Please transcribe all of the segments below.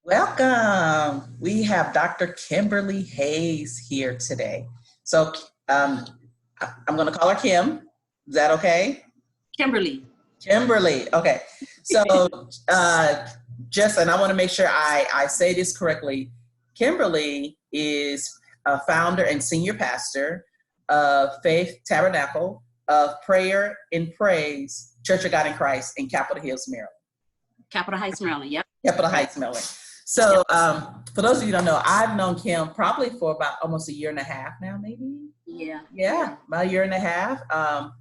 Welcome. We have Dr. Kimberly Hayes here today. So um, I'm going to call her Kim. Is that okay? Kimberly. Kimberly. Okay. So and I want to make sure I say this correctly. Kimberly is a founder and senior pastor of Faith Tabernacle of Prayer and Praise Church of God in Christ in Capitol Hills, Maryland. Capitol Heights, Maryland. Yep. Capitol Heights, Maryland. So for those of you who don't know, I've known Kim probably for about almost a year and a half now, maybe. Yeah. About a year and a half.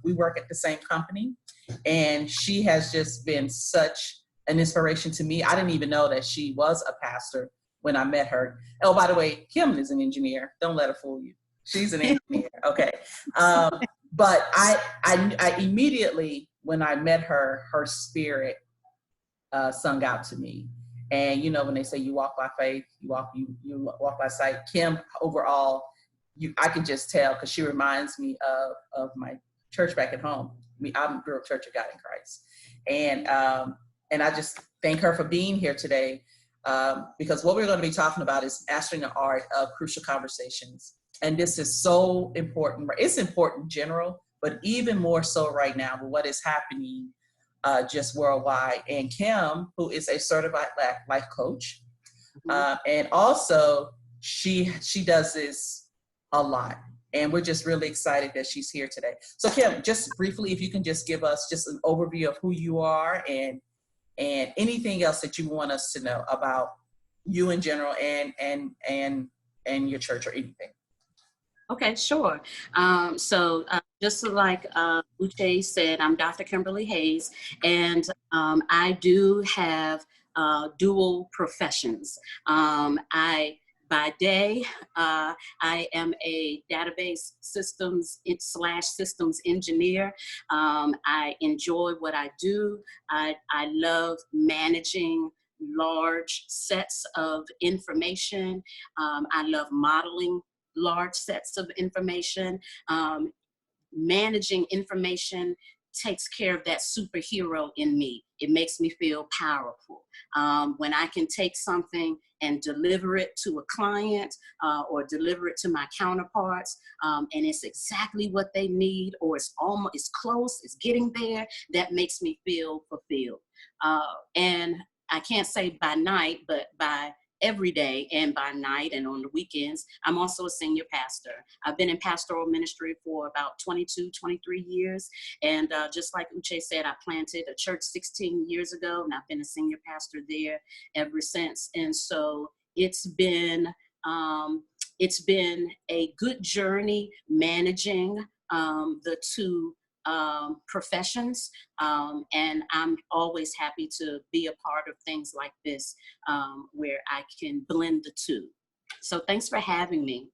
We work at the same company, and she has just been such an inspiration to me. I didn't even know that she was a pastor when I met her. Oh, by the way, Kim is an engineer. Don't let her fool you. She's an engineer. Okay. But I immediately, when I met her, her spirit sung out to me. And when they say you walk by faith, you walk by sight. Kim, overall, I can just tell because she reminds me of my church back at home. I grew up Church of God in Christ, and I just thank her for being here today because what we're going to be talking about is mastering the art of crucial conversations, and this is so important. It's important in general, but even more so right now with what is happening just worldwide. And Kim, who is a certified life coach, and also she does this a lot. And we're just really excited that she's here today. So Kim, just briefly, if you can just give us just an overview of who you are and anything else that you want us to know about you in general and your church or anything. Okay, sure. Just like Uche said, I'm Dr. Kimberly Hayes, and I do have dual professions. By day, I am a database systems engineer. I enjoy what I do. I love managing large sets of information. I love modeling large sets of information. Managing information takes care of that superhero in me. It makes me feel powerful. When I can take something and deliver it to a client or deliver it to my counterparts, and it's exactly what they need, or it's close, it's getting there, that makes me feel fulfilled. And I can't say by night, but by every day and by night and on the weekends, I'm also a senior pastor. I've been in pastoral ministry for about 22, 23 years. And just like Uche said, I planted a church 16 years ago, and I've been a senior pastor there ever since. And so it's been a good journey managing the two professions, and I'm always happy to be a part of things like this where I can blend the two. So thanks for having me.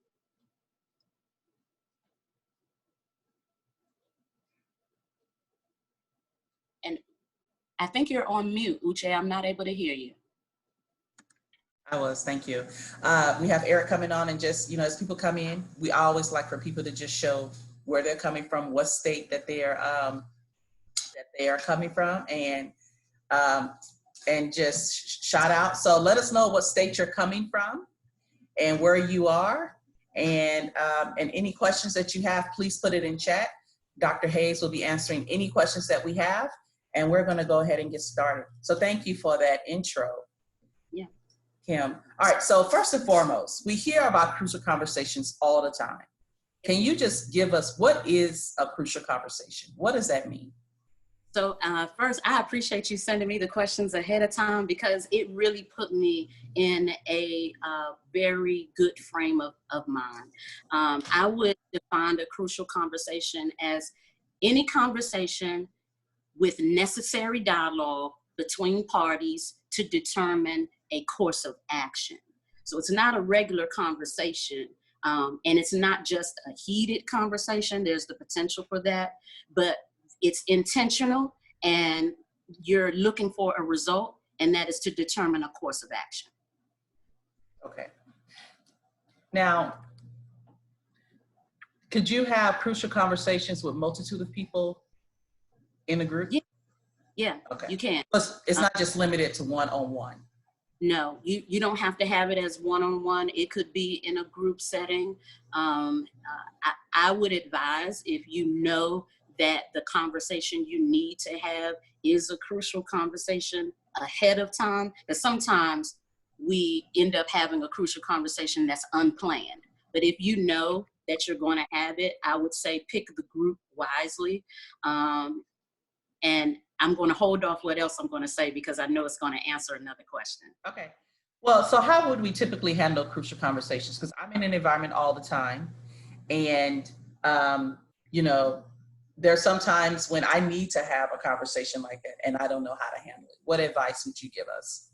And I think you're on mute, Uche. I'm not able to hear you. Thank you. We have Eric coming on, and just, as people come in, we always like for people to just show where they're coming from, what state that they are coming from, and just shout out. So let us know what state you're coming from and where you are, and any questions that you have, please put it in chat. Dr. Hayes will be answering any questions that we have, and we're going to go ahead and get started. So thank you for that intro. Yeah. Kim. All right, so first and foremost, we hear about crucial conversations all the time. Can you just give us, what is a crucial conversation? What does that mean? So first, I appreciate you sending me the questions ahead of time, because it really put me in a very good frame of mind. I would define a crucial conversation as any conversation with necessary dialogue between parties to determine a course of action. So it's not a regular conversation, and it's not just a heated conversation. There's the potential for that, but it's intentional, and you're looking for a result, and that is to determine a course of action. Okay. Now, could you have crucial conversations with multitude of people in a group? Yeah, okay. You can. It's not just limited to one-on-one. No, you don't have to have it as one-on-one. It could be in a group setting. I would advise, if you know that the conversation you need to have is a crucial conversation, ahead of time, because sometimes we end up having a crucial conversation that's unplanned. But if you know that you're going to have it, I would say pick the group wisely. And I'm going to hold off what else I'm going to say because I know it's going to answer another question. Okay. Well, so how would we typically handle crucial conversations? Because I'm in an environment all the time, and you know, there's sometimes when I need to have a conversation like that, and I don't know how to handle it. What advice would you give us?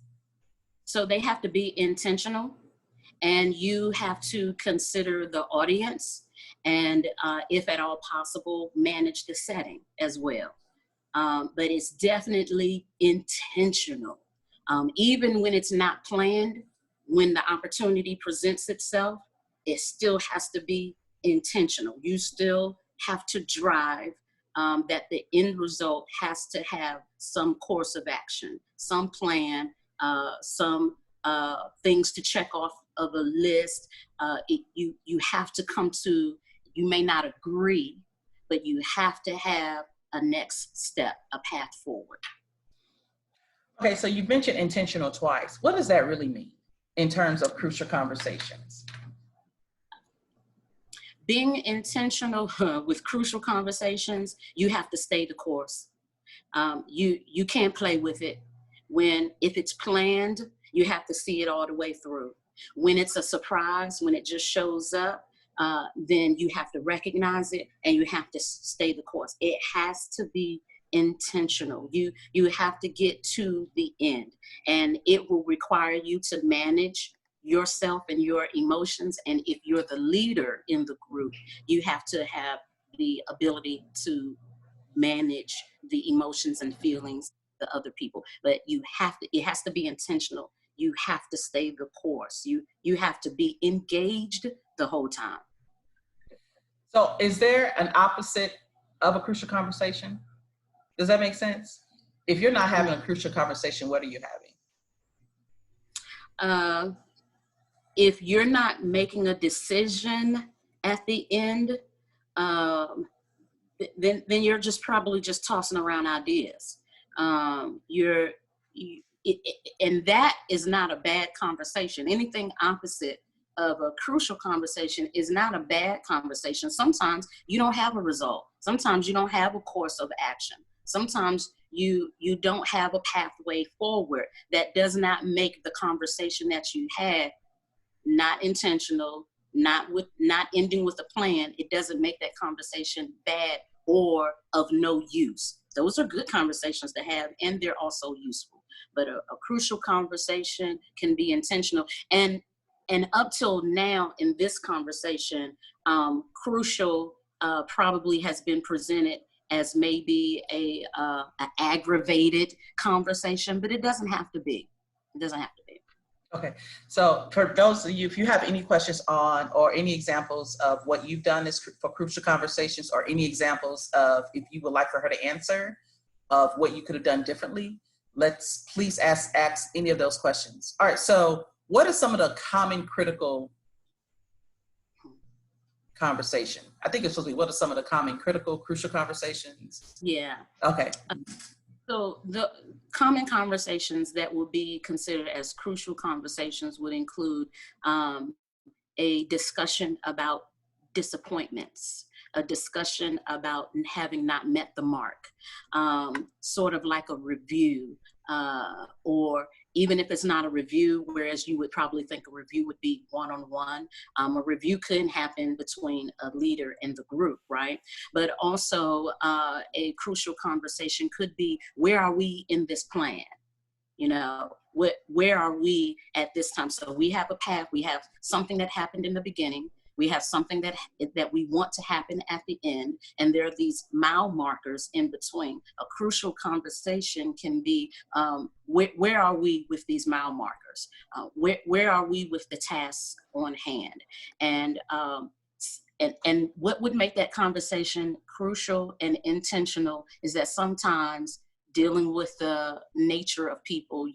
So they have to be intentional, and you have to consider the audience, and if at all possible, manage the setting as well. But it's definitely intentional. Even when it's not planned, when the opportunity presents itself, it still has to be intentional. You still have to drive that the end result has to have some course of action, some plan, some things to check off of a list. You have to come to, you may not agree, but you have to have a next step, a path forward. Okay, so you mentioned intentional twice. What does that really mean in terms of crucial conversations? Being intentional with crucial conversations, you have to stay the course. You can't play with it. If it's planned, you have to see it all the way through. When it's a surprise, when it just shows up, then you have to recognize it and you have to stay the course. It has to be intentional. You have to get to the end, and it will require you to manage yourself and your emotions. And if you're the leader in the group, you have to have the ability to manage the emotions and feelings of the other people. But it has to be intentional. You have to stay the course. You have to be engaged the whole time. So is there an opposite of a crucial conversation? Does that make sense? If you're not having a crucial conversation, what are you having? If you're not making a decision at the end, then you're just probably just tossing around ideas. And that is not a bad conversation. Anything opposite of a crucial conversation is not a bad conversation. Sometimes you don't have a result. Sometimes you don't have a course of action. Sometimes you don't have a pathway forward. That does not make the conversation that you had not intentional, not ending with a plan. It doesn't make that conversation bad or of no use. Those are good conversations to have, and they're also useful. But a crucial conversation can be intentional. And up till now in this conversation, crucial probably has been presented as maybe a aggravated conversation, but it doesn't have to be. It doesn't have to be. Okay, so for those of you, if you have any questions on or any examples of what you've done for crucial conversations, or any examples of if you would like for her to answer of what you could have done differently, please ask any of those questions. All right, so what are some of the common critical conversation? I think it's supposed to be, what are some of the common critical crucial conversations? Yeah. Okay. So the common conversations that will be considered as crucial conversations would include a discussion about disappointments, a discussion about having not met the mark, sort of like a review, or even if it's not a review, whereas you would probably think a review would be one-on-one, a review couldn't happen between a leader and the group, right? But also a crucial conversation could be, where are we in this plan? You know, where are we at this time? So we have a path, we have something that happened in the beginning, we have something that we want to happen at the end, and there are these mile markers in between. A crucial conversation can be, where are we with these mile markers? Where are we with the tasks on hand? And what would make that conversation crucial and intentional is that sometimes dealing with the nature of people,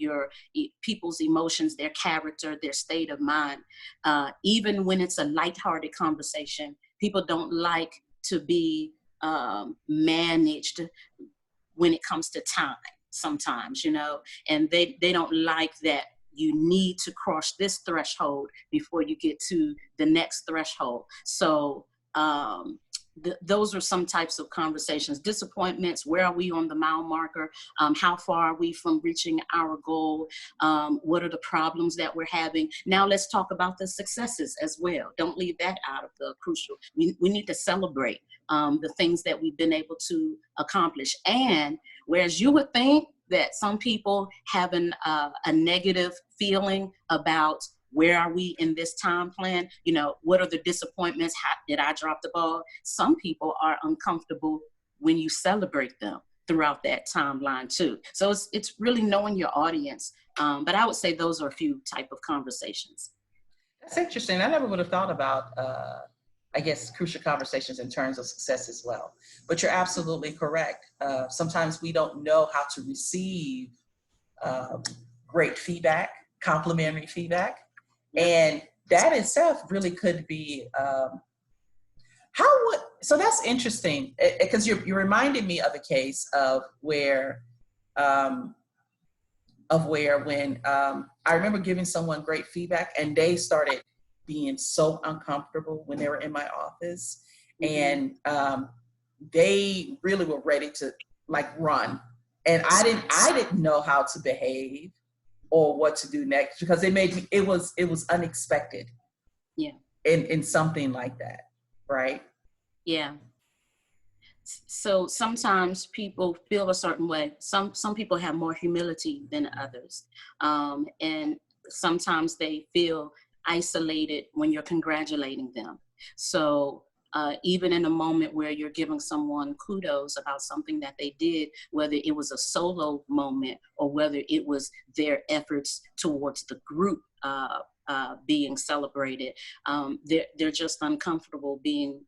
people's emotions, their character, their state of mind. Even when it's a lighthearted conversation, people don't like to be managed when it comes to time sometimes, and they don't like that you need to cross this threshold before you get to the next threshold. So those are some types of conversations. Disappointments, where are we on the mile marker? How far are we from reaching our goal? What are the problems that we're having? Now let's talk about the successes as well. Don't leave that out of the crucial. We need to celebrate the things that we've been able to accomplish. And whereas you would think that some people have a negative feeling about where are we in this time plan? What are the disappointments? How did I drop the ball? Some people are uncomfortable when you celebrate them throughout that timeline too. So it's really knowing your audience. But I would say those are a few type of conversations. That's interesting. I never would have thought about, I guess, crucial conversations in terms of success as well. But you're absolutely correct. Sometimes we don't know how to receive great feedback, complimentary feedback. And that itself really could be, so that's interesting, because you're reminding me of a case of where when I remember giving someone great feedback and they started being so uncomfortable when they were in my office, and they really were ready to run. And I didn't know how to behave or what to do next, because it was unexpected. Yeah. In something like that, right? Yeah. So sometimes people feel a certain way. Some people have more humility than others. And sometimes they feel isolated when you're congratulating them. So even in a moment where you're giving someone kudos about something that they did, whether it was a solo moment or whether it was their efforts towards the group being celebrated, they're just uncomfortable being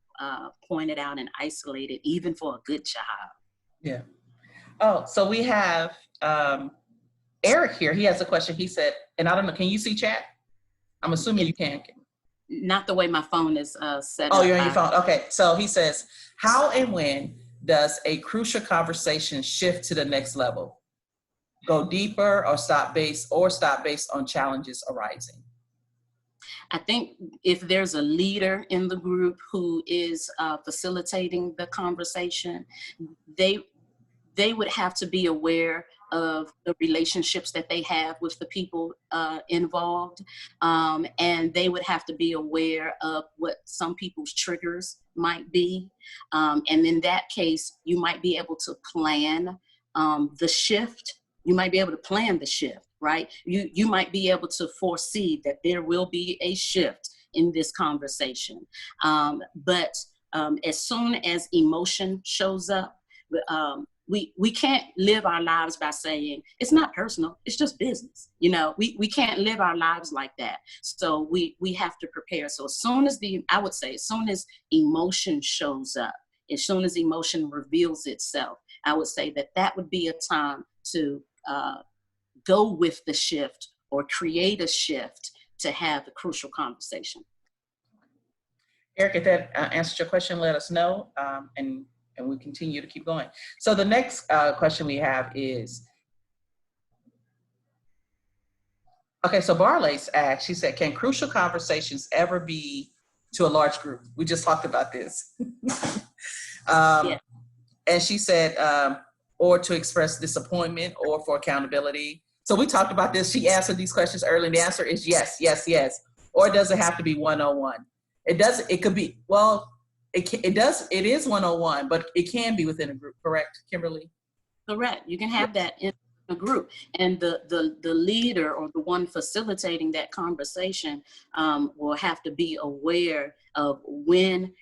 pointed out and isolated, even for a good job. Yeah. Oh, so we have Eric here. He has a question. He said, and I don't know, can you see chat? I'm assuming you can. Not the way my phone is set up. Oh, you're on your phone. Okay. So he says, how and when does a crucial conversation shift to the next level? Go deeper or stop based on challenges arising? I think if there's a leader in the group who is facilitating the conversation, they would have to be aware of the relationships that they have with the people involved. And they would have to be aware of what some people's triggers might be. And in that case, you might be able to plan the shift. You might be able to plan the shift, right? You might be able to foresee that there will be a shift in this conversation. But as soon as emotion shows up, we can't live our lives by saying, it's not personal, it's just business. We can't live our lives like that. So we have to prepare. So as soon as emotion shows up, as soon as emotion reveals itself, I would say that would be a time to go with the shift or create a shift to have a crucial conversation. Eric, if that answers your question, let us know, and we continue to keep going. So the next question we have is, okay, so Barley's asked, she said, can crucial conversations ever be to a large group? We just talked about this. Yeah. And she said, or to express disappointment or for accountability. So we talked about this. She answered these questions early, and the answer is yes, yes, yes. Or does it have to be one-on-one? It could be, well, it is one-on-one, but it can be within a group, correct, Kimberly? Correct. You can have that in a group, and the leader or the one facilitating that conversation will have to be aware of when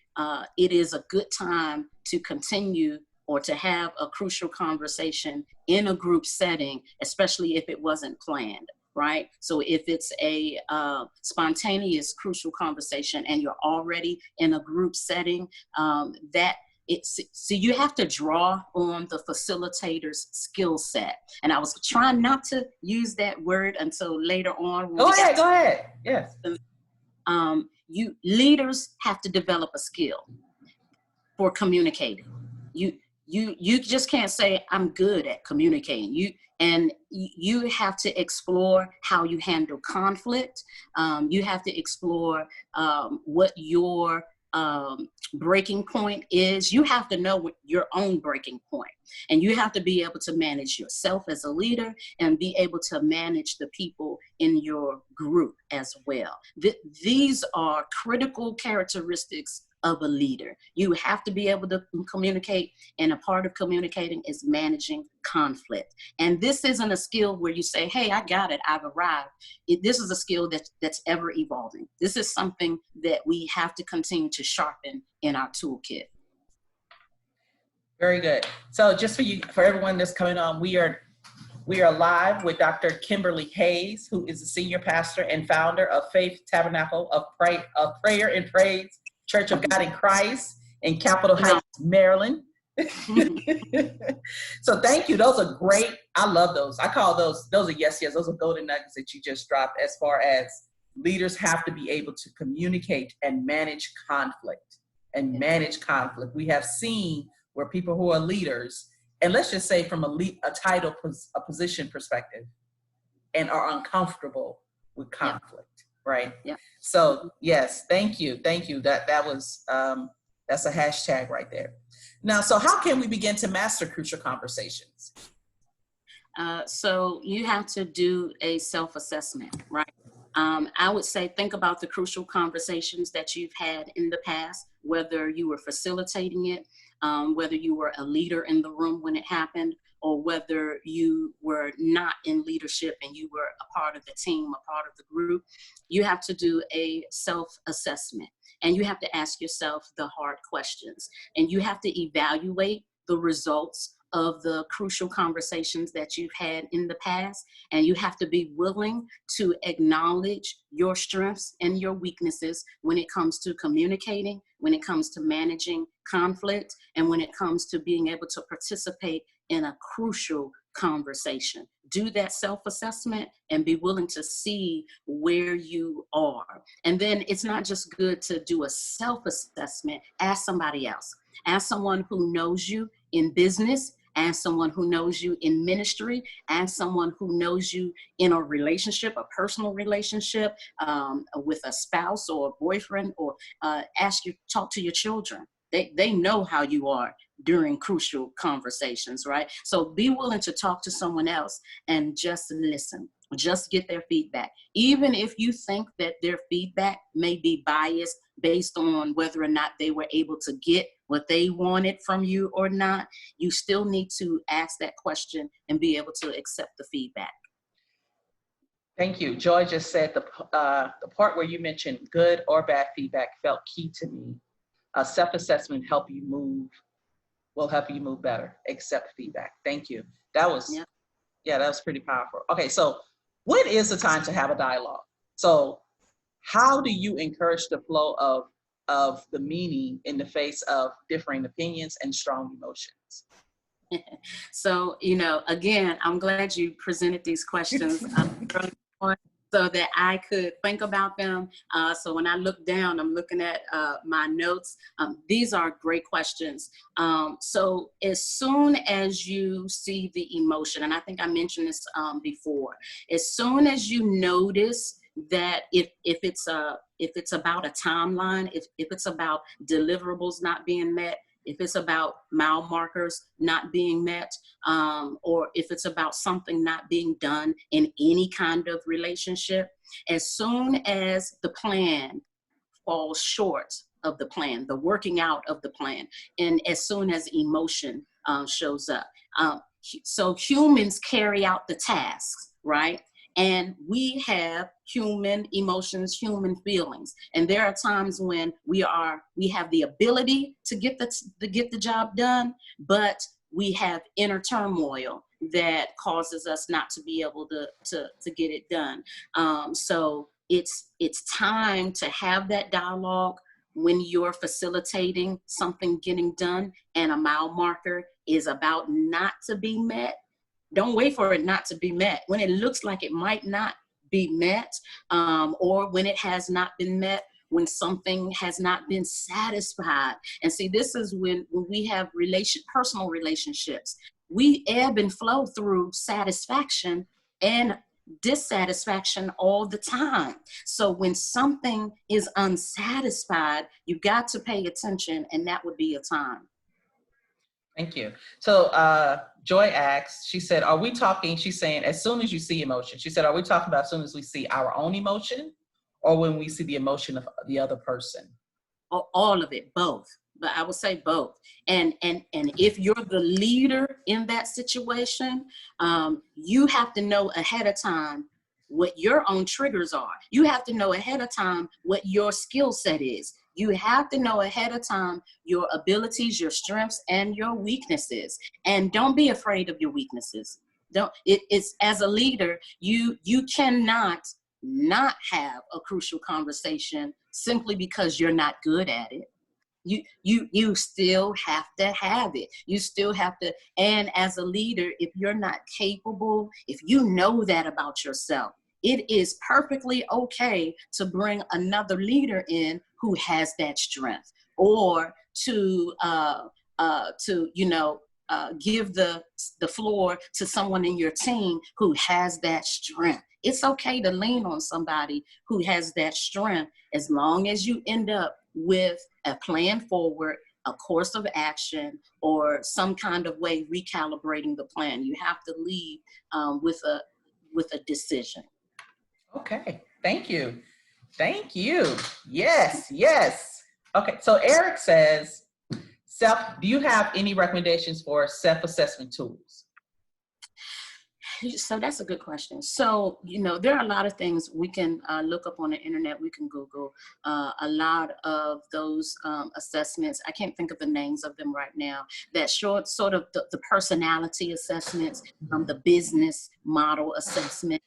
it is a good time to continue or to have a crucial conversation in a group setting, especially if it wasn't planned, right? So if it's a spontaneous crucial conversation and you're already in a group setting, that so you have to draw on the facilitator's skill set. And I was trying not to use that word until later on. Go ahead. Yes. Leaders have to develop a skill for communicating. You just can't say I'm good at communicating. You have to explore how you handle conflict. You have to explore what your breaking point is. You have to know your own breaking point, and you have to be able to manage yourself as a leader and be able to manage the people in your group as well. These are critical characteristics of a leader. You have to be able to communicate, and a part of communicating is managing conflict. And this isn't a skill where you say, hey, I got it, I've arrived. This is a skill that's ever evolving. This is something that we have to continue to sharpen in our toolkit. Very good. So just for everyone that's coming on, we are live with Dr. Kimberley Hayes, who is the senior pastor and founder of Faith Tabernacle of Prayer and Praise Church of God in Christ in Capitol Heights, Maryland. So thank you. Those are great. I love those. I call those are yes. Those are golden nuggets that you just dropped, as far as leaders have to be able to communicate and manage conflict. We have seen where people who are leaders, and let's just say from a title, a position perspective, and are uncomfortable with conflict. Right. Yeah. So yes, thank you. That was that's a hashtag right there. Now, so how can we begin to master crucial conversations? So you have to do a self-assessment, right? I would say think about the crucial conversations that you've had in the past, whether you were facilitating it, whether you were a leader in the room when it happened, or whether you were not in leadership and you were a part of the team, a part of the group. You have to do a self-assessment, and you have to ask yourself the hard questions, and you have to evaluate the results of the crucial conversations that you've had in the past, and you have to be willing to acknowledge your strengths and your weaknesses when it comes to communicating, when it comes to managing conflict, and when it comes to being able to participate in a crucial conversation. Do that self-assessment and be willing to see where you are. And then it's not just good to do a self-assessment. Ask somebody else. Ask someone who knows you in business. Ask someone who knows you in ministry. Ask someone who knows you in a relationship, a personal relationship, with a spouse or a boyfriend, or talk to your children. They know how you are during crucial conversations, right? So be willing to talk to someone else and just listen, just get their feedback. Even if you think that their feedback may be biased based on whether or not they were able to get what they wanted from you or not, you still need to ask that question and be able to accept the feedback. Thank you. Joy just said the part where you mentioned good or bad feedback felt key to me. Self-assessment will help you move better. Accept feedback. Thank you. That was pretty powerful. Okay, so when is the time to have a dialogue? So how do you encourage the flow of the meaning in the face of differing opinions and strong emotions? So, again, I'm glad you presented these questions early on so that I could think about them. So when I look down, I'm looking at my notes. These are great questions. So as soon as you see the emotion, and I think I mentioned this before, as soon as you notice that if it's about a timeline, if it's about deliverables not being met, if it's about mile markers not being met, or if it's about something not being done in any kind of relationship, as soon as the plan falls short of the plan, the working out of the plan, and as soon as emotion shows up. So humans carry out the tasks, right? And we have human emotions, human feelings. And there are times when we have the ability to get the job done, but we have inner turmoil that causes us not to be able to get it done. So it's time to have that dialogue when you're facilitating something getting done and a mile marker is about not to be met, don't wait for it not to be met. When it looks like it might not be met, or when it has not been met, when something has not been satisfied. And see, this is when we have personal relationships. We ebb and flow through satisfaction and dissatisfaction all the time. So when something is unsatisfied, you got to pay attention, and that would be a time. Thank you. So Joy asks, she said, are we talking, she's saying, as soon as you see emotion, she said, are we talking about as soon as we see our own emotion or when we see the emotion of the other person? All of it, both. But I would say both. And if you're the leader in that situation, you have to know ahead of time what your own triggers are. You have to know ahead of time what your skill set is. You have to know ahead of time your abilities, your strengths, and your weaknesses. And don't be afraid of your weaknesses. It's as a leader, you cannot not have a crucial conversation simply because you're not good at it. You still have to have it. You still have to, and as a leader, if you're not capable, if you know that about yourself, it is perfectly okay to bring another leader in who has that strength, or to give the floor to someone in your team who has that strength. It's okay to lean on somebody who has that strength, as long as you end up with a plan forward, a course of action, or some kind of way recalibrating the plan. You have to lead with a decision. Okay, thank you. Thank you. Yes, yes. Okay, so Eric says, do you have any recommendations for self-assessment tools? So that's a good question. So, there are a lot of things we can look up on the internet. We can Google a lot of those assessments. I can't think of the names of them right now. That sort of the personality assessments, the business model assessment,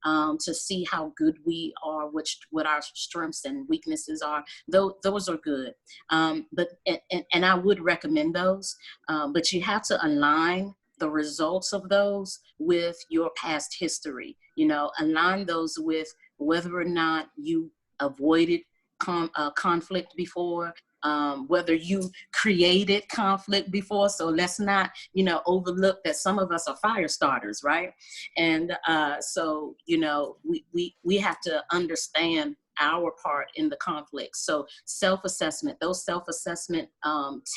to see how good we are, what our strengths and weaknesses are. Those are good. But I would recommend those, but you have to align the results of those with your past history. Align those with whether or not you avoided conflict before, whether you created conflict before. So let's not, overlook that some of us are fire starters, right? And so, we have to understand our part in the conflict. So self-assessment, those self-assessment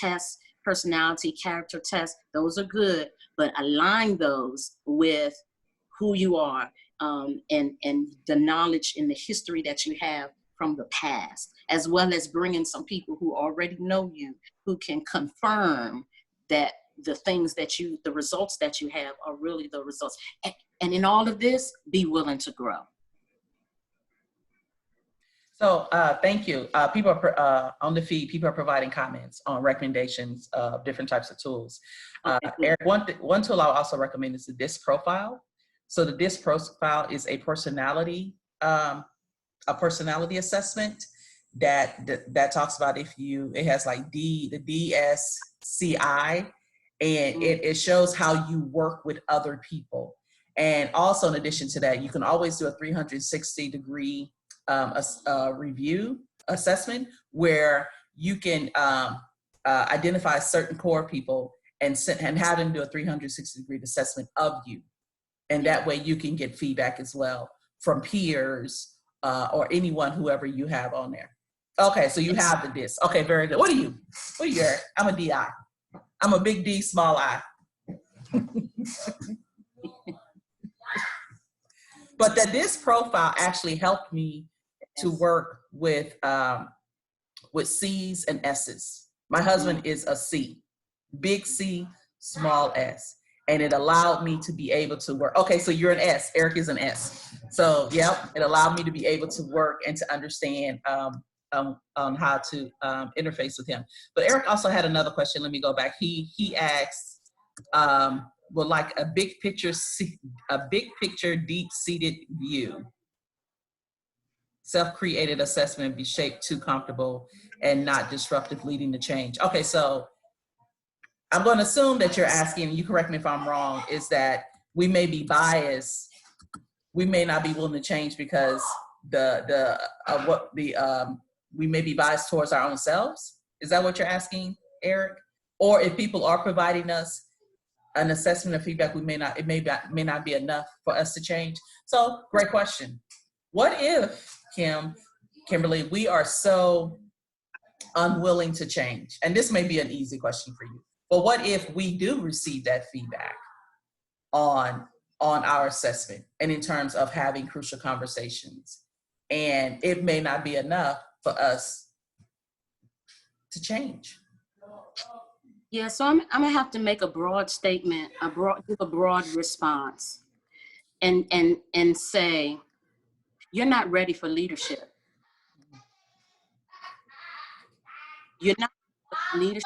tests, personality, character tests, those are good, but align those with who you are, and the knowledge and the history that you have from the past, as well as bringing some people who already know you, who can confirm that the results that you have are really the results. And in all of this, be willing to grow. So thank you. People are on the feed. People are providing comments on recommendations of different types of tools. Eric, one tool I'll also recommend is the DISC profile. So the DISC profile is a personality assessment that talks about it has like the DSCI, and it shows how you work with other people. And also, in addition to that, you can always do a 360-degree review assessment where you can identify certain core people and have them do a 360-degree assessment of you. And that way you can get feedback as well from peers or anyone, whoever you have on there. Okay, so you have the DISC. Okay, very good. What are you, Eric? I'm a DI. I'm a big D, small I. But the DISC profile actually helped me to work with C's and S's. My husband is a C, big C, small S. And it allowed me to be able to work. Okay, so you're an S, Eric is an S. So yep, it allowed me to be able to work and to understand how to interface with him. But Eric also had another question. Let me go back. He asked, well, like a big picture, deep-seated view. self-created assessment be shaped too comfortable and not disruptive, leading to change. Okay, so I'm going to assume that you're asking, you correct me if I'm wrong, is that we may be biased, we may not be willing to change because we may be biased towards our own selves. Is that what you're asking, Eric? Or if people are providing us an assessment of feedback, it may not be enough for us to change. So great question. What if, Kimberly, we are so unwilling to change? And this may be an easy question for you, but what if we do receive that feedback on our assessment and in terms of having crucial conversations, and it may not be enough for us to change? Yeah, so I'm gonna have to make a broad statement, give a broad response, and say, you're not ready for leadership. You're not ready for leadership.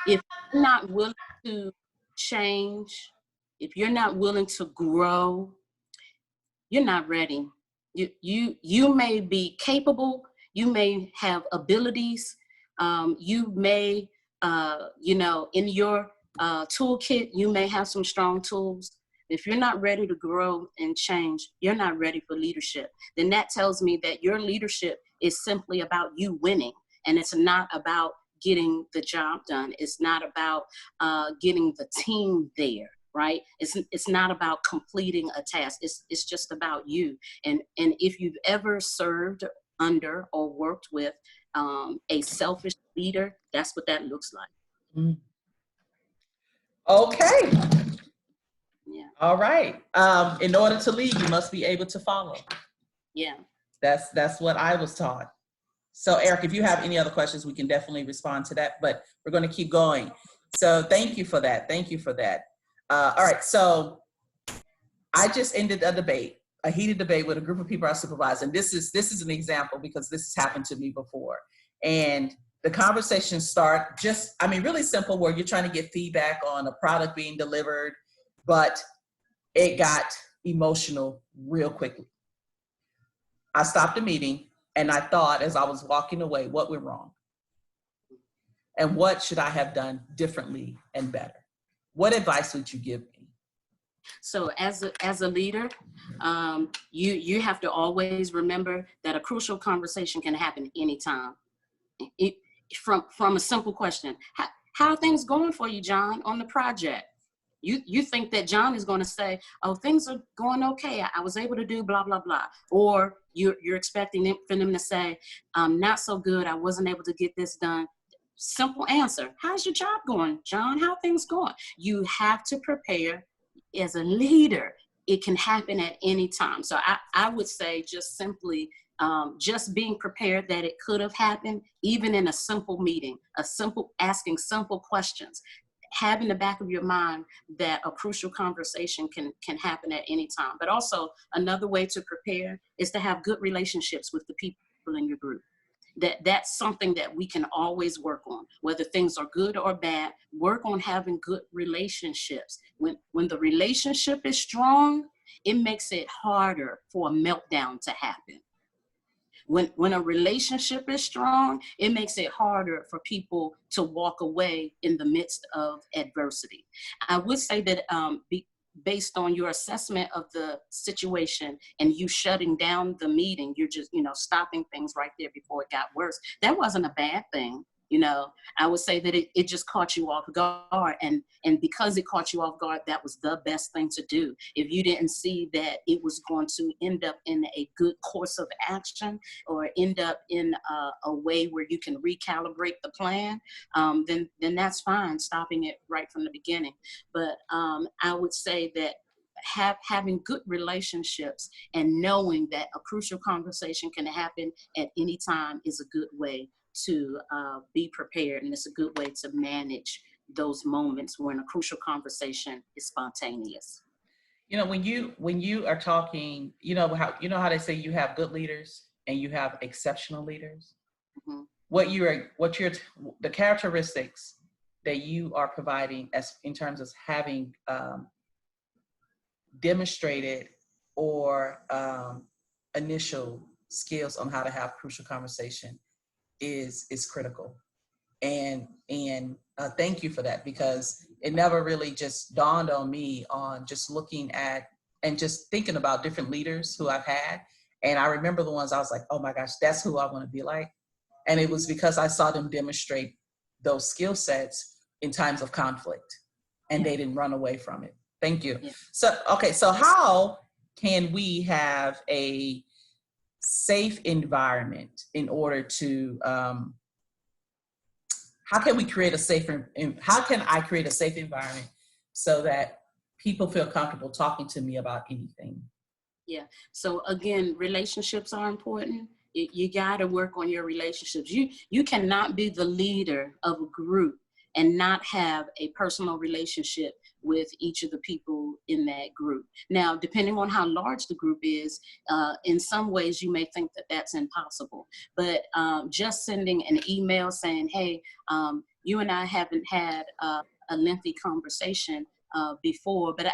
If you're not willing to change, if you're not willing to grow, you're not ready. You may be capable, you may have abilities, you may, in your toolkit, you may have some strong tools. If you're not ready to grow and change, you're not ready for leadership. Then that tells me that your leadership is simply about you winning, and it's not about getting the job done. It's not about getting the team there, right? It's not about completing a task. It's just about you. And if you've ever served under or worked with a selfish leader, that's what that looks like. Mm. Okay. Yeah. All right. In order to lead, you must be able to follow. Yeah. That's what I was taught. So Eric, if you have any other questions, we can definitely respond to that, but we're going to keep going. So thank you for that. Thank you for that. All right. So I just ended a heated debate with a group of people I supervise. And this is an example because this has happened to me before. And the conversations start really simple, where you're trying to get feedback on a product being delivered, but it got emotional real quickly. I stopped the meeting and I thought, as I was walking away, what went wrong? And what should I have done differently and better? What advice would you give me? So as a leader, you have to always remember that a crucial conversation can happen anytime. From a simple question, how are things going for you, John, on the project? You think that John is going to say, oh, things are going okay. I was able to do blah, blah, blah. Or you're expecting for them to say, not so good. I wasn't able to get this done. Simple answer. How's your job going, John? How are things going? You have to prepare as a leader. It can happen at any time. So I would say just simply, just being prepared that it could have happened, even in a simple meeting, asking simple questions. Have in the back of your mind that a crucial conversation can happen at any time. But also another way to prepare is to have good relationships with the people in your group. That's something that we can always work on, whether things are good or bad. Work on having good relationships. When the relationship is strong, it makes it harder for a meltdown to happen. When a relationship is strong, it makes it harder for people to walk away in the midst of adversity. I would say that based on your assessment of the situation and you shutting down the meeting, you're just, stopping things right there before it got worse. That wasn't a bad thing. I would say that it just caught you off guard. And because it caught you off guard, that was the best thing to do. If you didn't see that it was going to end up in a good course of action or end up in a way where you can recalibrate the plan, then that's fine, stopping it right from the beginning. But I would say that having good relationships and knowing that a crucial conversation can happen at any time is a good way to be prepared, and it's a good way to manage those moments when a crucial conversation is spontaneous. When you are talking, how they say you have good leaders and you have exceptional leaders. Mm-hmm. The characteristics that you are providing as in terms of having demonstrated or initial skills on how to have crucial conversation is critical. And thank you for that, because it never really just dawned on me on just looking at and just thinking about different leaders who I've had. And I remember the ones I was like, oh my gosh, that's who I want to be like. And it was because I saw them demonstrate those skill sets in times of conflict, and they didn't run away from it. Thank you. Yeah. So, okay, so how can we have a safe environment in order to, how can we create a safer, how can I create a safe environment so that people feel comfortable talking to me about anything? Yeah. So again, relationships are important. You got to work on your relationships. You cannot be the leader of a group and not have a personal relationship with each of the people in that group. Now, depending on how large the group is, in some ways you may think that that's impossible. But just sending an email saying, hey, you and I haven't had a lengthy conversation before, but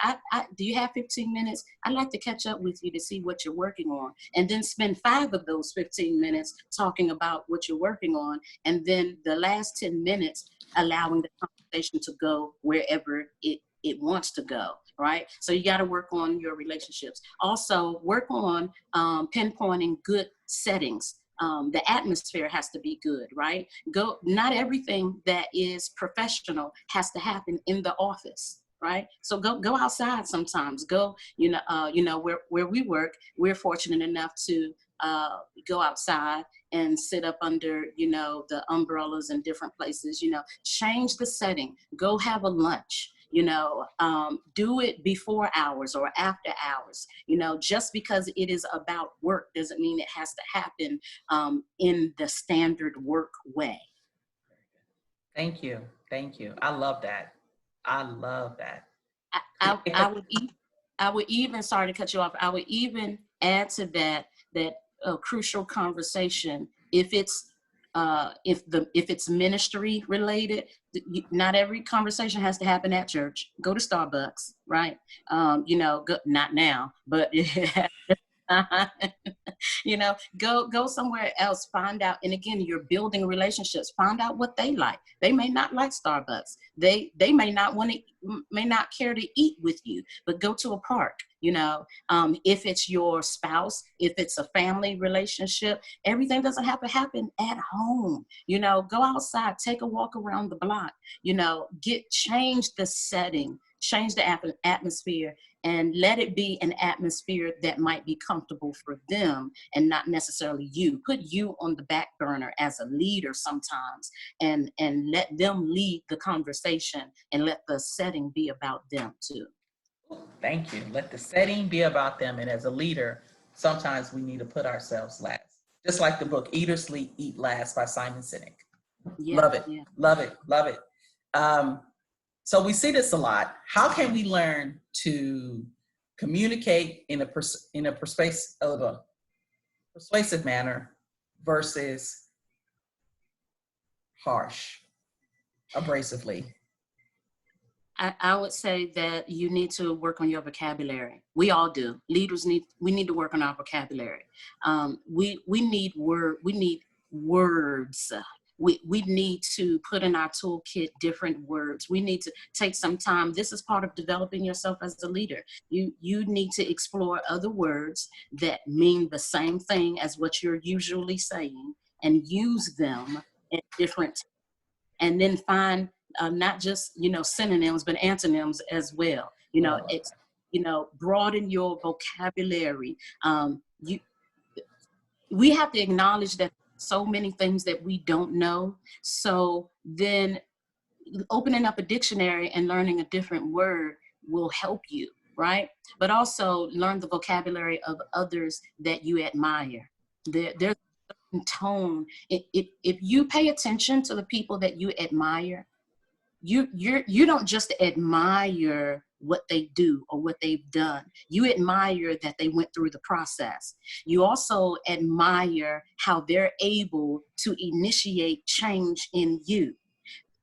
do you have 15 minutes? I'd like to catch up with you to see what you're working on. And then spend 5 of those 15 minutes talking about what you're working on. And then the last 10 minutes, allowing the conversation to go wherever it wants to go, right? So you got to work on your relationships. Also, work on pinpointing good settings. The atmosphere has to be good, right? Not everything that is professional has to happen in the office, right? So go outside sometimes. Go, where we work, we're fortunate enough to go outside and sit up under, the umbrellas in different places, change the setting, go have a lunch, do it before hours or after hours. Just because it is about work doesn't mean it has to happen in the standard work way. Thank you. Thank you. I love that. I love that. I would even, sorry to cut you off, I would even add to that a crucial conversation, if it's ministry related, not every conversation has to happen at church. Go to Starbucks, right? Not now, but go somewhere else, find out. And again, you're building relationships, find out what they like. They may not like Starbucks. They may not care to eat with you, but go to a park. If it's your spouse, if it's a family relationship, everything doesn't have to happen at home. Go outside, take a walk around the block, change the setting, change the atmosphere, and let it be an atmosphere that might be comfortable for them and not necessarily you. Put you on the back burner as a leader sometimes, and let them lead the conversation, and let the setting be about them too. Thank you. Let the setting be about them. And as a leader, sometimes we need to put ourselves last. Just like the book, Eat or Sleep, Eat Last by Simon Sinek. Yeah, love it. Yeah. Love it. Love it. So we see this a lot. How can we learn to communicate in a persuasive manner versus harsh, abrasively? I would say that you need to work on your vocabulary. We all do. Leaders we need to work on our vocabulary. We need words. We need to put in our toolkit different words. We need to take some time. This is part of developing yourself as a leader. You need to explore other words that mean the same thing as what you're usually saying, and use them at different times. And then find not just, synonyms, but antonyms as well. Broaden your vocabulary. We have to acknowledge that so many things that we don't know. So then opening up a dictionary and learning a different word will help you, right? But also learn the vocabulary of others that you admire. There's tone. If you pay attention to the people that you admire, you don't just admire what they do or what they've done. You admire that they went through the process. You also admire how they're able to initiate change in you.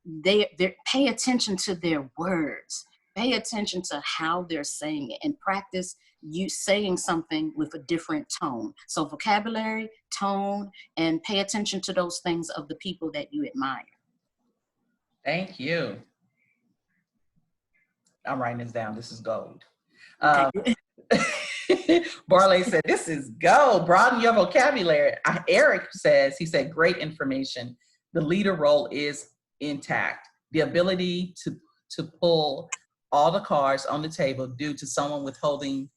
They pay attention to their words. pay attention to how they're saying it and practice you saying something with a different tone. So vocabulary, tone, and pay attention to those things of the people that you admire. Thank you. I'm writing this down. This is gold. Okay. Barley said, this is gold. Broaden your vocabulary. Eric says, he said, great information. The leader role is intact. The ability to pull all the cards on the table due to someone withholding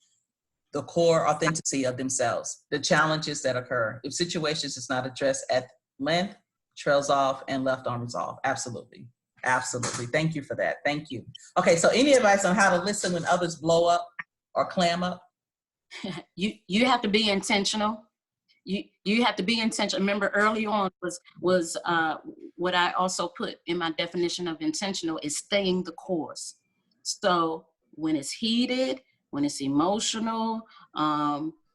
the core authenticity of themselves, the challenges that occur. If situations is not addressed at length, trails off and left unresolved. Absolutely. Absolutely. Thank you for that. Thank you. Okay, so any advice on how to listen when others blow up or clam up? You have to be intentional. You have to be intentional. Remember early on was what I also put in my definition of intentional is staying the course. So when it's heated, when it's emotional,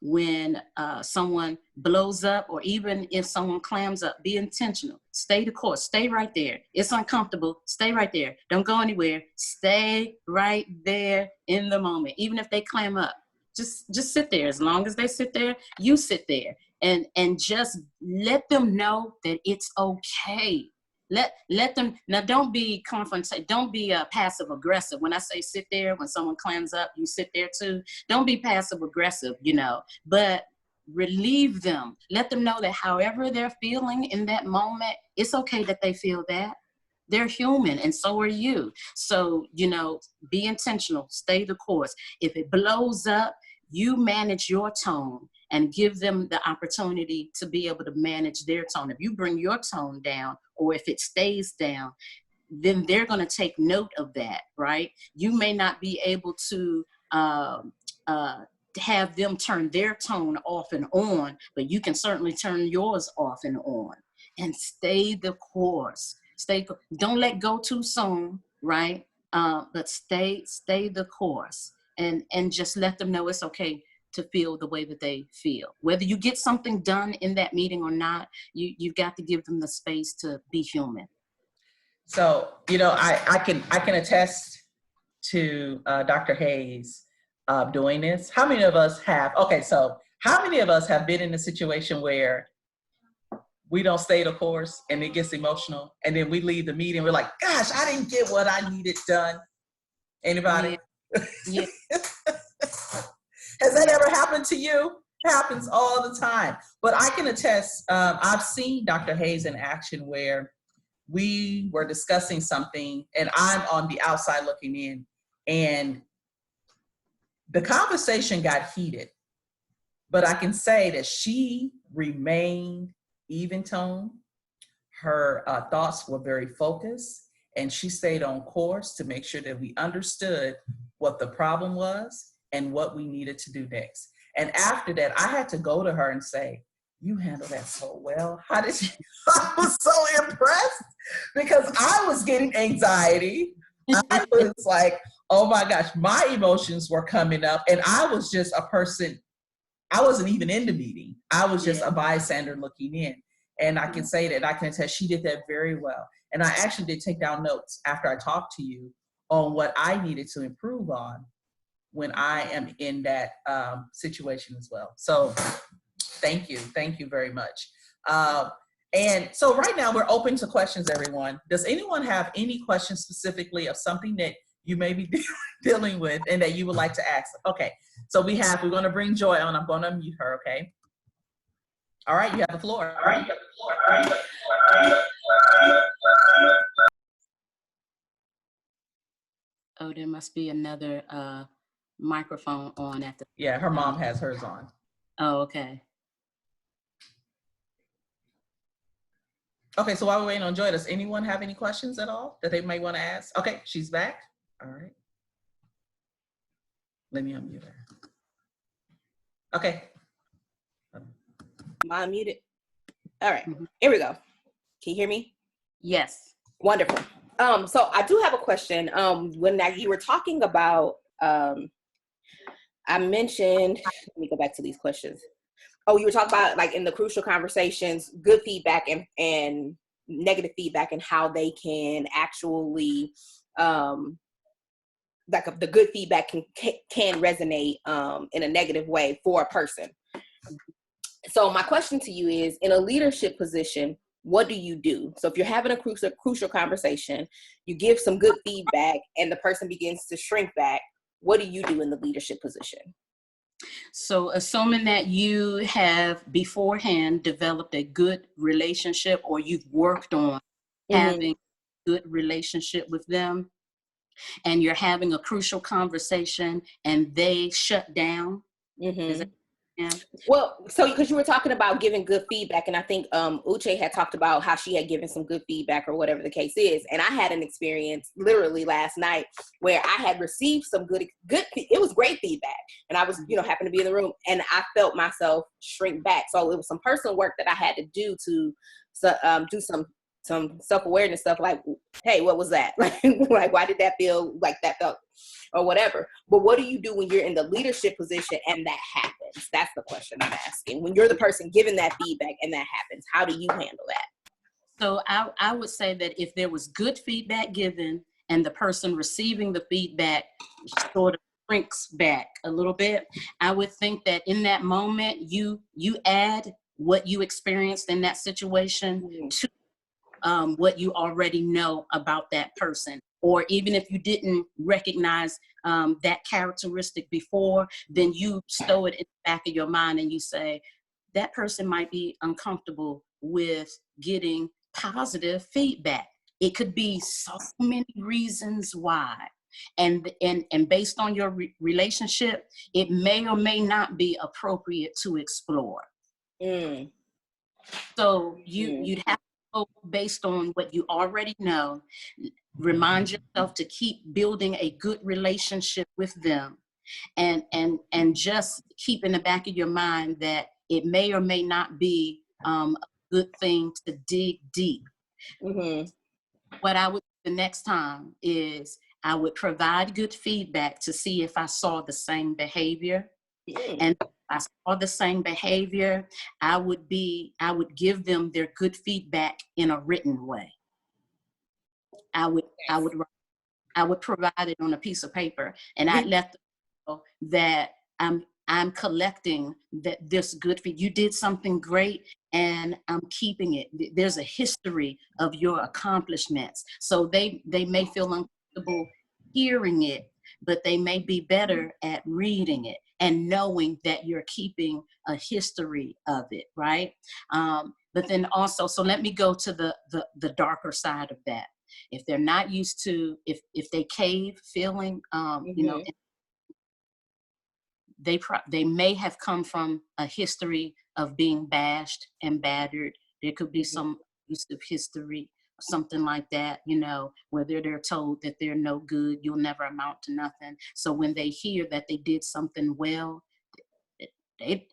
when someone blows up, or even if someone clams up, be intentional. Stay the course. Stay right there. It's uncomfortable. Stay right there. Don't go anywhere. Stay right there in the moment. Even if they clam up, just sit there. As long as they sit there, you sit there, and just let them know that it's okay. Let them, now don't be confrontational, don't be passive aggressive. When I say sit there, when someone clams up, you sit there too. Don't be passive aggressive, but relieve them. Let them know that however they're feeling in that moment, it's okay that they feel that. They're human and so are you. So, be intentional, stay the course. If it blows up, you manage your tone and give them the opportunity to be able to manage their tone. If you bring your tone down, or if it stays down, then they're going to take note of that, right? You may not be able to have them turn their tone off and on, but you can certainly turn yours off and on. And stay the course. Don't let go too soon, right? But stay the course, and just let them know it's okay to feel the way that they feel. Whether you get something done in that meeting or not, you've got to give them the space to be human. So, I can attest to Dr. Hayes doing this. How many of us have been in a situation where we don't stay the course and it gets emotional, and then we leave the meeting, we're like, gosh, I didn't get what I needed done. Anybody? Yeah. Has that ever happened to you? It happens all the time. But I can attest, I've seen Dr. Hayes in action where we were discussing something and I'm on the outside looking in, and the conversation got heated. But I can say that she remained even tone. Her thoughts were very focused, and she stayed on course to make sure that we understood what the problem was and what we needed to do next. And after that, I had to go to her and say, you handled that so well. How did you? I was so impressed because I was getting anxiety. I was like, oh my gosh, my emotions were coming up, and I was just a person. I wasn't even in the meeting. I was just a bystander looking in. And I can say that, I can attest, she did that very well. And I actually did take down notes after I talked to you on what I needed to improve on when I am in that situation as well. So thank you very much. And so right now we're open to questions, everyone. Does anyone have any questions specifically of something that you may be dealing with and that you would like to ask? Okay, so we're going to bring Joy on. I'm going to mute her, okay? All right, you have the floor. Oh, there must be another microphone on at the. Yeah, her mom has hers on. Oh, okay. Okay, so while we're waiting on Joy, does anyone have any questions at all that they might want to ask? Okay, she's back. All right. Let me unmute her. Okay. Am I unmuted? All right, here we go. Can you hear me? Yes. Wonderful. So I do have a question. When you were talking about, I mentioned, let me go back to these questions. Oh, you were talking about like in the crucial conversations, good feedback and negative feedback and how they can actually like the good feedback can resonate in a negative way for a person. So my question to you is, in a leadership position, what do you do? So if you're having a crucial conversation, you give some good feedback and the person begins to shrink back, what do you do in the leadership position? So assuming that you have beforehand developed a good relationship, or you've worked on having a good relationship with them, and you're having a crucial conversation and they shut down. Is that, yeah. Well, so because you were talking about giving good feedback, and I think Uche had talked about how she had given some good feedback or whatever the case is, and I had an experience literally last night where I had received some good, it was great feedback, and I was, happened to be in the room, and I felt myself shrink back. So it was some personal work that I had to do to do some self-awareness stuff, like, hey, what was that? Like, why did that feel like that felt, or whatever. But what do you do when you're in the leadership position and that happens? That's the question I'm asking. When you're the person giving that feedback and that happens, how do you handle that? So I would say that if there was good feedback given and the person receiving the feedback sort of shrinks back a little bit, I would think that in that moment, you add what you experienced in that situation to what you already know about that person. Or even if you didn't recognize that characteristic before, then you stow it in the back of your mind and you say, that person might be uncomfortable with getting positive feedback. It could be so many reasons why. And based on your relationship, it may or may not be appropriate to explore. So you'd have to go based on what you already know. Remind yourself to keep building a good relationship with them, and just keep in the back of your mind that it may or may not be a good thing to dig deep. What I would do the next time is I would provide good feedback to see if I saw the same behavior. And if I saw the same behavior, I would give them their good feedback in a written way. I would provide it on a piece of paper, and I'd let them know that I'm collecting this good feedback. You did something great, and I'm keeping it. There's a history of your accomplishments. So they may feel uncomfortable hearing it, but they may be better at reading it and knowing that you're keeping a history of it, right? But then also, so let me go to the darker side of that. If they're not used to, if they cave feeling, they may have come from a history of being bashed and battered. There could be some abusive history, something like that, whether they're told that they're no good, you'll never amount to nothing. So when they hear that they did something well, they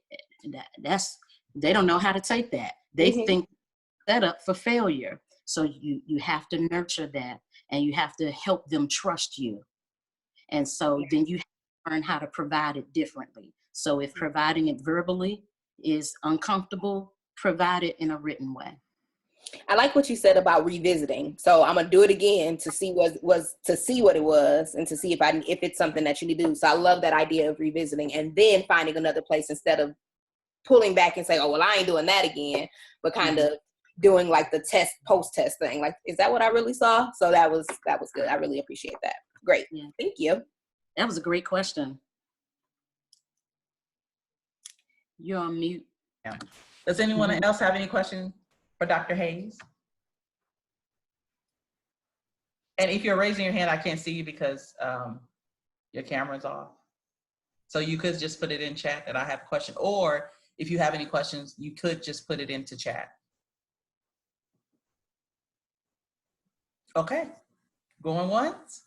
don't know how to take that. They think set up for failure. So you have to nurture that, and you have to help them trust you. And so then you have to learn how to provide it differently. So if providing it verbally is uncomfortable, provide it in a written way. I like what you said about revisiting. So I'm gonna do it again to see what it was, and to see if it's something that you need to do. So I love that idea of revisiting and then finding another place instead of pulling back and saying, oh, well, I ain't doing that again, but kind of doing like the post-test thing. Like, is that what I really saw? So that was good. I really appreciate that. Great. Yeah. Thank you. That was a great question. You're on mute. Yeah. Does anyone else have any questions for Dr. Hayes? And if you're raising your hand, I can't see you because your camera's off. So you could just put it in chat that I have a question, or if you have any questions, you could just put it into chat. Okay, going once.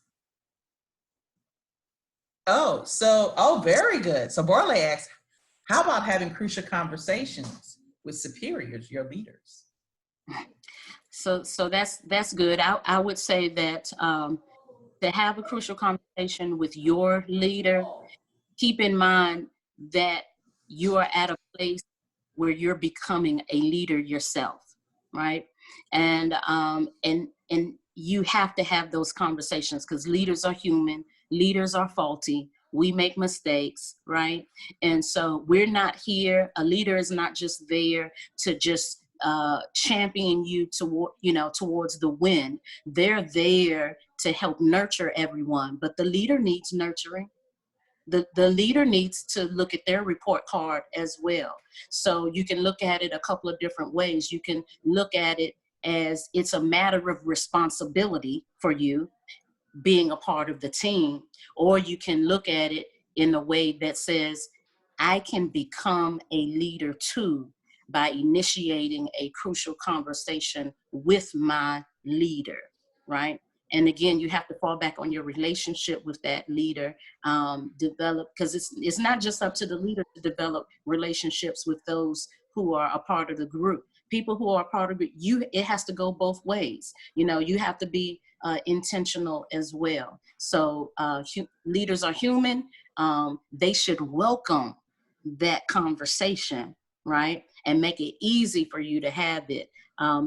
Oh, very good. So Borle asks, how about having crucial conversations with superiors, your leaders? So that's good. I would say that to have a crucial conversation with your leader, keep in mind that you are at a place where you're becoming a leader yourself, right? And you have to have those conversations because leaders are human. Leaders are faulty. We make mistakes, right? And so we're not here. A leader is not just there to just champion you toward, towards the win. They're there to help nurture everyone, but the leader needs nurturing. The leader needs to look at their report card as well. So you can look at it a couple of different ways. You can look at it as it's a matter of responsibility for you being a part of the team, or you can look at it in a way that says, I can become a leader too by initiating a crucial conversation with my leader, right? And again, you have to fall back on your relationship with that leader, develop, because it's not just up to the leader to develop relationships with those who are a part of the group. People who are part of it, it has to go both ways. You have to be intentional as well. So leaders are human. They should welcome that conversation, right? And make it easy for you to have it,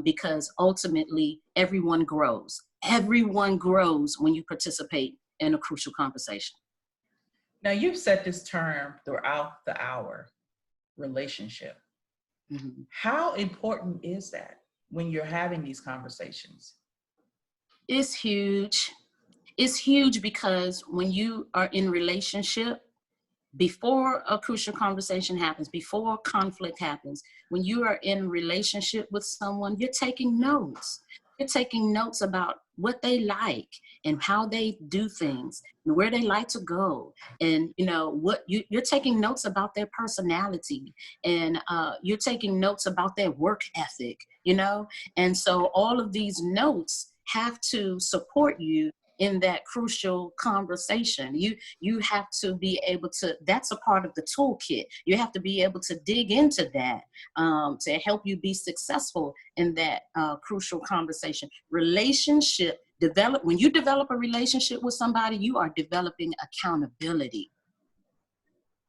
because ultimately everyone grows. Everyone grows when you participate in a crucial conversation. Now, you've said this term throughout the hour, relationship. Mm-hmm. How important is that when you're having these conversations? It's huge. It's huge because when you are in relationship, before a crucial conversation happens, before conflict happens, when you are in relationship with someone, you're taking notes. You're taking notes about what they like and how they do things and where they like to go. And, what you're taking notes about their personality, and you're taking notes about their work ethic, And so all of these notes have to support you in that crucial conversation. You have to be able to, that's a part of the toolkit. You have to be able to dig into that to help you be successful in that crucial conversation. Relationship develop, when you develop a relationship with somebody, you are developing accountability.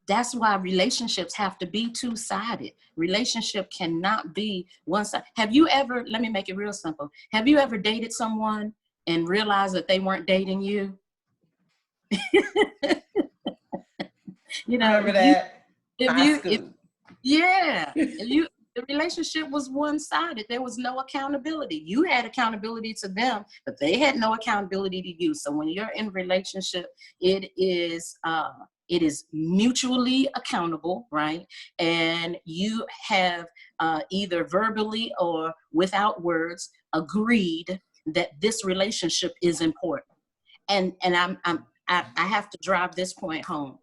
That's why relationships have to be two-sided. Relationship cannot be one-sided. Have you ever, let me make it real simple. Have you ever dated someone and realize that they weren't dating you? Remember that? The relationship was one-sided. There was no accountability. You had accountability to them, but they had no accountability to you. So when you're in relationship, it is mutually accountable, right? And you have either verbally or without words agreed that this relationship is important. And I have to drive this point home.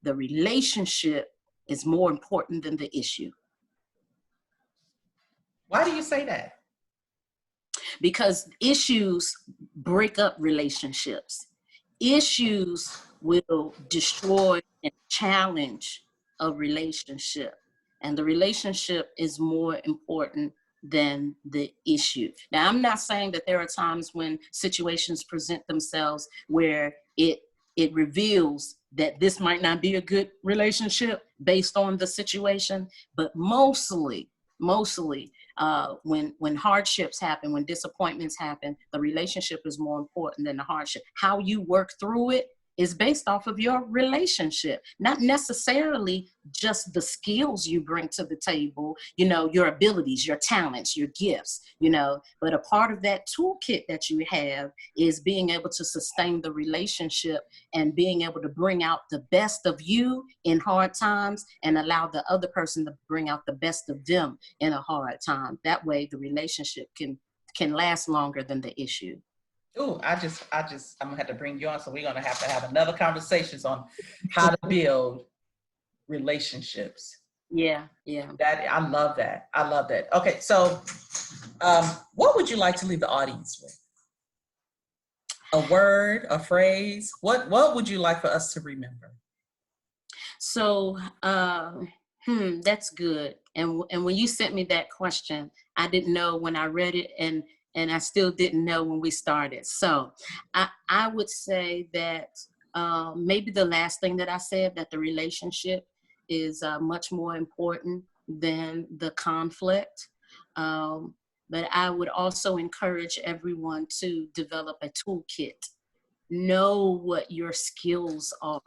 The relationship is more important than the issue. Why do you say that? Because issues break up relationships. Issues will destroy and challenge a relationship. And the relationship is more important than the issue. Now, I'm not saying that there are times when situations present themselves where it reveals that this might not be a good relationship based on the situation, but mostly, when hardships happen, when disappointments happen, the relationship is more important than the hardship. How you work through it is based off of your relationship, not necessarily just the skills you bring to the table, your abilities, your talents, your gifts, but a part of that toolkit that you have is being able to sustain the relationship and being able to bring out the best of you in hard times and allow the other person to bring out the best of them in a hard time. That way the relationship can last longer than the issue. Oh, I'm gonna have to bring you on. So we're gonna have another conversations on how to build relationships. Yeah. I love that. Okay, so what would you like to leave the audience with? A word, a phrase? What would you like for us to remember? So, that's good. And when you sent me that question, I didn't know when I read it, and I still didn't know when we started. So I would say that maybe the last thing that I said, that the relationship is much more important than the conflict. But I would also encourage everyone to develop a toolkit, Know what your skills are.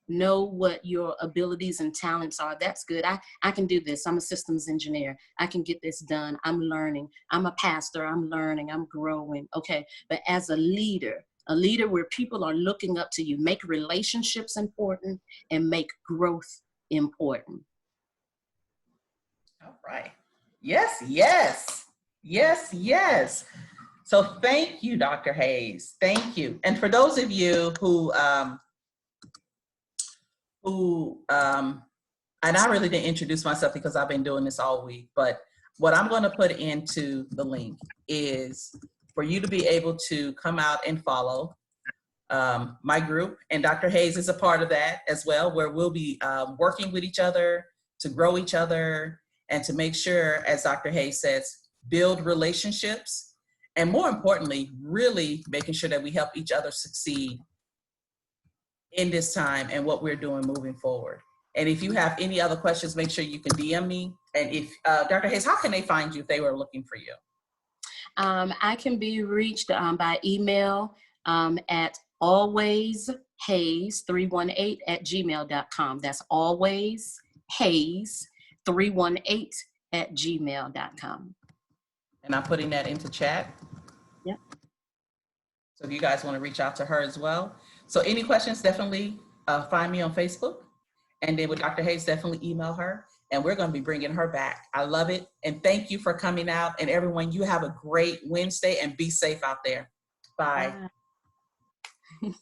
Know what your abilities and talents are. That's good. I can do this. I'm a systems engineer. I can get this done. I'm learning. I'm a pastor. I'm learning. I'm growing. Okay. But as a leader where people are looking up to you, make relationships important and make growth important. All right. Yes, yes, yes, yes. So thank you, Dr. Hayes. Thank you. And for those of you who and I really didn't introduce myself because I've been doing this all week, but what I'm going to put into the link is for you to be able to come out and follow my group. And Dr. Hayes is a part of that as well, where we'll be working with each other to grow each other and to make sure, as Dr. Hayes says, build relationships. And more importantly, really making sure that we help each other succeed in this time and what we're doing moving forward. And if you have any other questions, make sure you can DM me. And if, Dr. Hayes, how can they find you if they were looking for you? I can be reached by email at alwayshayes318@gmail.com. That's alwayshayes318@gmail.com. And I'm putting that into chat. Yep. So if you guys want to reach out to her as well. So any questions, definitely find me on Facebook. And then with Dr. Hayes, definitely email her. And we're going to be bringing her back. I love it. And thank you for coming out. And everyone, you have a great Wednesday and be safe out there. Bye. Bye.